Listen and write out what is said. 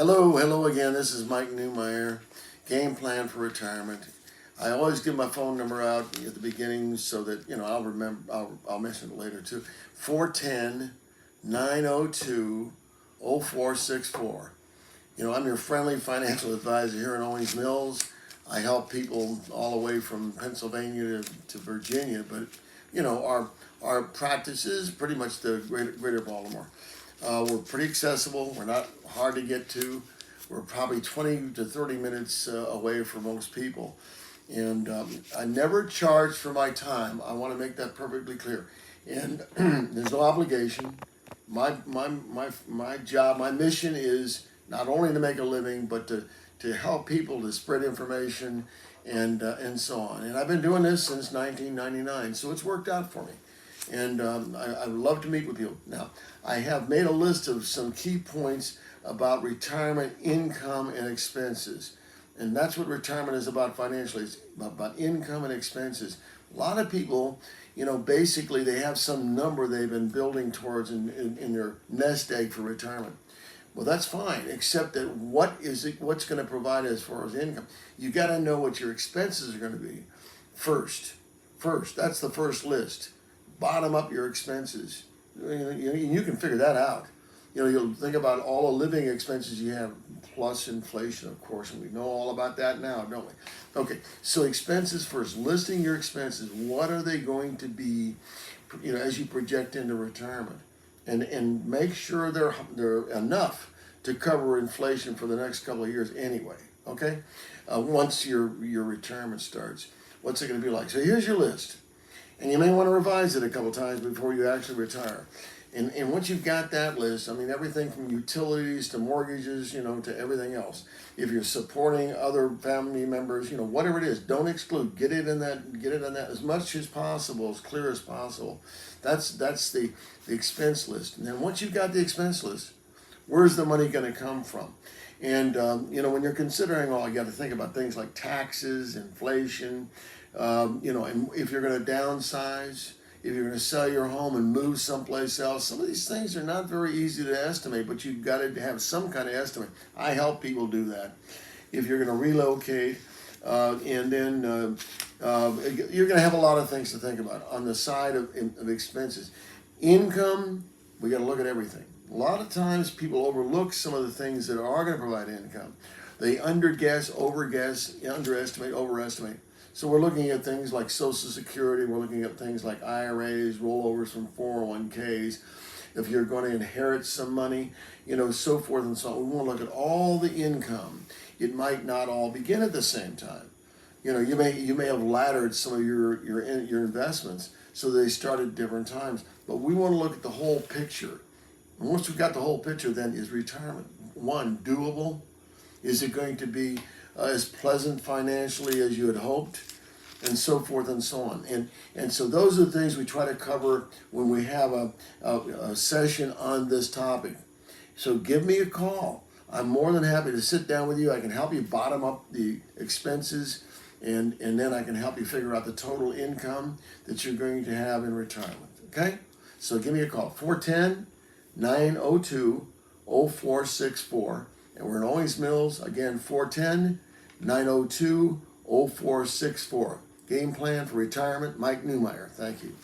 Hello again. This is Mike Newmeyer. Game plan for retirement. I always give my phone number out at the beginning so that I'll remember. I'll mention it later too. 410-902-0464. I'm your friendly financial advisor here in Owings Mills. I help people all the way from Pennsylvania to Virginia, but our practice is pretty much the greater Baltimore. We're pretty accessible. We're not hard to get to. We're probably 20 to 30 minutes away from most people. And I never charge for my time. I want to make that perfectly clear. And there's no obligation. My job, my mission is not only to make a living, but to help people to spread information and so on. And I've been doing this since 1999, so it's worked out for me. And I would love to meet with you. Now, I have made a list of some key points about retirement income and expenses. And that's what retirement is about financially. It's about income and expenses. A lot of people, basically they have some number they've been building towards in their nest egg for retirement. Well, that's fine, except that what's going to provide as far as income? You got to know what your expenses are going to be first. That's the first list. Bottom up your expenses. You can figure that out. You'll think about all the living expenses you have, plus inflation, of course, and we know all about that now, don't we? Okay, so expenses first. Listing your expenses. What are they going to be, as you project into retirement, and make sure they're enough to cover inflation for the next couple of years anyway. Okay, once your retirement starts, what's it going to be like? So here's your list. And you may want to revise it a couple times before you actually retire. And once you've got that list, everything from utilities to mortgages, to everything else. If you're supporting other family members, whatever it is, don't exclude. Get it in that as much as possible, as clear as possible. That's the expense list. And then once you've got the expense list, where's the money going to come from? And when you're considering all, you got to think about things like taxes, inflation. And if you're going to downsize, if you're going to sell your home and move someplace else, some of these things are not very easy to estimate, but you've got to have some kind of estimate. I help people do that. If you're going to relocate, and then you're going to have a lot of things to think about on the side of expenses. Income, we got to look at everything. A lot of times people overlook some of the things that are going to provide income. They underguess, underestimate, overestimate. So we're looking at things like Social Security, we're looking at things like IRAs, rollovers from 401ks. If you're going to inherit some money, so forth and so on. We want to look at all the income. It might not all begin at the same time. You may have laddered some of your investments so they start at different times. But we want to look at the whole picture. And once we've got the whole picture, then is retirement, one, doable? Is it going to be as pleasant financially as you had hoped, and so forth and so on. And so those are the things we try to cover when we have a session on this topic. So give me a call. I'm more than happy to sit down with you. I can help you bottom up the expenses, and then I can help you figure out the total income that you're going to have in retirement. Okay? So give me a call, 410-902-0464. And we're in Owings Mills, again, 410-902-0464. Game plan for retirement, Mike Newmeyer. Thank you.